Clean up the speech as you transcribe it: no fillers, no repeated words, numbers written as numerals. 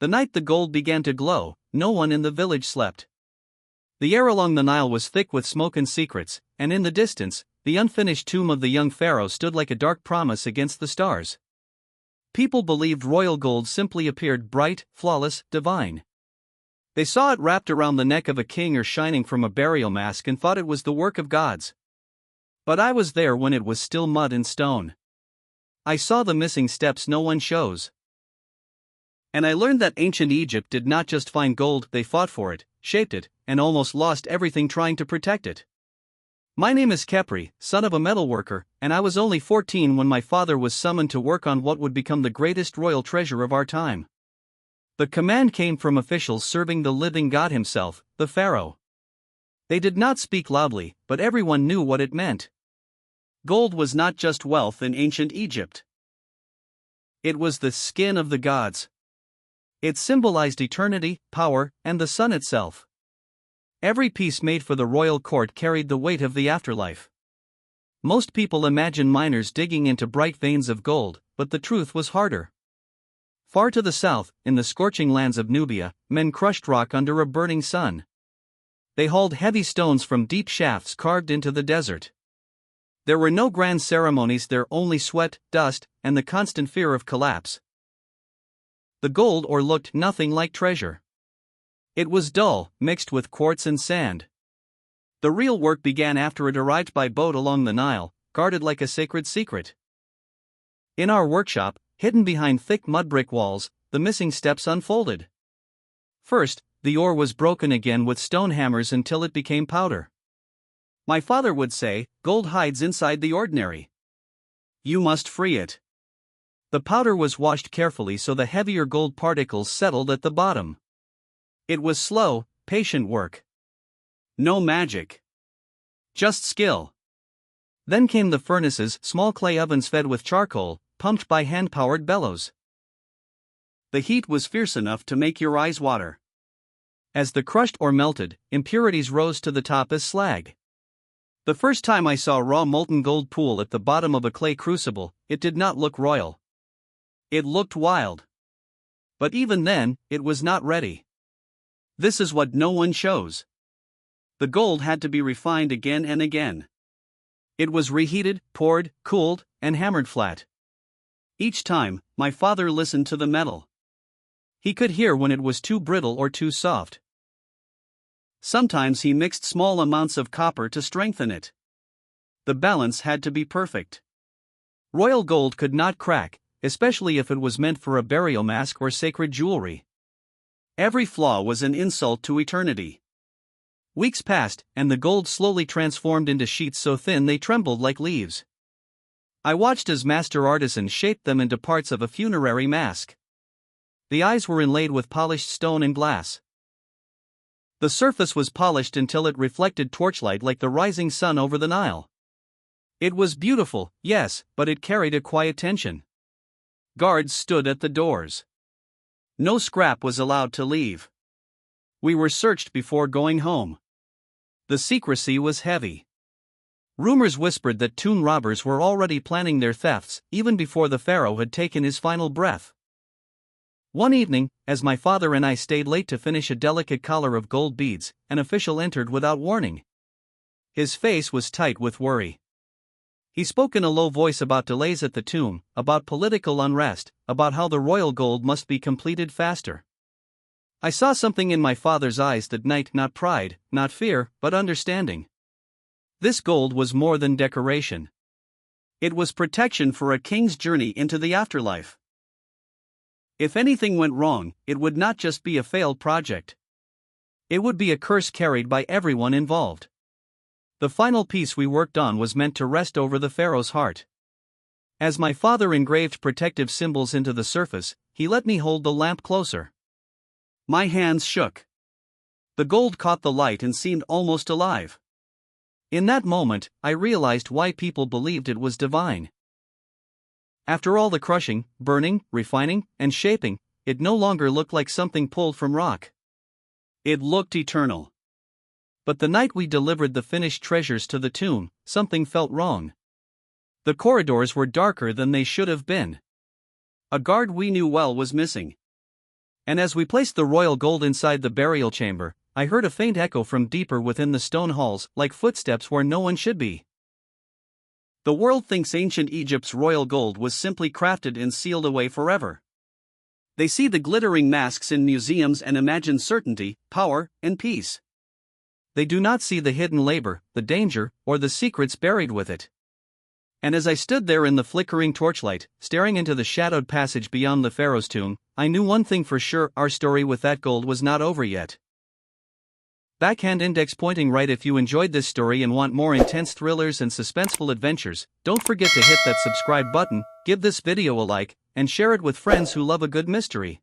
The night the gold began to glow, no one in the village slept. The air along the Nile was thick with smoke and secrets, and in the distance, the unfinished tomb of the young pharaoh stood like a dark promise against the stars. People believed royal gold simply appeared bright, flawless, divine. They saw it wrapped around the neck of a king or shining from a burial mask and thought it was the work of gods. But I was there when it was still mud and stone. I saw the missing steps no one shows. And I learned that ancient Egypt did not just find gold, they fought for it, shaped it, and almost lost everything trying to protect it. My name is Khepri, son of a metalworker, and I was only 14 when my father was summoned to work on what would become the greatest royal treasure of our time. The command came from officials serving the living god himself, the pharaoh. They did not speak loudly, but everyone knew what it meant. Gold was not just wealth in ancient Egypt. It was the skin of the gods. It symbolized eternity, power, and the sun itself. Every piece made for the royal court carried the weight of the afterlife. Most people imagine miners digging into bright veins of gold, but the truth was harder. Far to the south, in the scorching lands of Nubia, men crushed rock under a burning sun. They hauled heavy stones from deep shafts carved into the desert. There were no grand ceremonies there, only sweat, dust, and the constant fear of collapse. The gold ore looked nothing like treasure. It was dull, mixed with quartz and sand. The real work began after it arrived by boat along the Nile, guarded like a sacred secret. In our workshop, hidden behind thick mud brick walls, the missing steps unfolded. First, the ore was broken again with stone hammers until it became powder. My father would say, "Gold hides inside the ordinary. You must free it." The powder was washed carefully so the heavier gold particles settled at the bottom. It was slow, patient work. No magic. Just skill. Then came the furnaces, small clay ovens fed with charcoal, pumped by hand-powered bellows. The heat was fierce enough to make your eyes water. As the crushed ore melted, impurities rose to the top as slag. The first time I saw raw molten gold pool at the bottom of a clay crucible, it did not look royal. It looked wild. But even then, it was not ready. This is what no one shows. The gold had to be refined again and again. It was reheated, poured, cooled, and hammered flat. Each time, my father listened to the metal. He could hear when it was too brittle or too soft. Sometimes he mixed small amounts of copper to strengthen it. The balance had to be perfect. Royal gold could not crack, especially if it was meant for a burial mask or sacred jewelry. Every flaw was an insult to eternity. Weeks passed, and the gold slowly transformed into sheets so thin they trembled like leaves. I watched as master artisans shaped them into parts of a funerary mask. The eyes were inlaid with polished stone and glass. The surface was polished until it reflected torchlight like the rising sun over the Nile. It was beautiful, yes, but it carried a quiet tension. Guards stood at the doors. No scrap was allowed to leave. We were searched before going home. The secrecy was heavy. Rumors whispered that tomb robbers were already planning their thefts, even before the pharaoh had taken his final breath. One evening, as my father and I stayed late to finish a delicate collar of gold beads, an official entered without warning. His face was tight with worry. He spoke in a low voice about delays at the tomb, about political unrest, about how the royal gold must be completed faster. I saw something in my father's eyes that night, not pride, not fear, but understanding. This gold was more than decoration. It was protection for a king's journey into the afterlife. If anything went wrong, it would not just be a failed project. It would be a curse carried by everyone involved. The final piece we worked on was meant to rest over the pharaoh's heart. As my father engraved protective symbols into the surface, he let me hold the lamp closer. My hands shook. The gold caught the light and seemed almost alive. In that moment, I realized why people believed it was divine. After all the crushing, burning, refining, and shaping, it no longer looked like something pulled from rock. It looked eternal. But the night we delivered the finished treasures to the tomb, something felt wrong. The corridors were darker than they should have been. A guard we knew well was missing. And as we placed the royal gold inside the burial chamber, I heard a faint echo from deeper within the stone halls, like footsteps where no one should be. The world thinks ancient Egypt's royal gold was simply crafted and sealed away forever. They see the glittering masks in museums and imagine certainty, power, and peace. They do not see the hidden labor, the danger, or the secrets buried with it. And as I stood there in the flickering torchlight, staring into the shadowed passage beyond the pharaoh's tomb, I knew one thing for sure: our story with that gold was not over yet. Backhand index pointing right. If you enjoyed this story and want more intense thrillers and suspenseful adventures, don't forget to hit that subscribe button, give this video a like, and share it with friends who love a good mystery.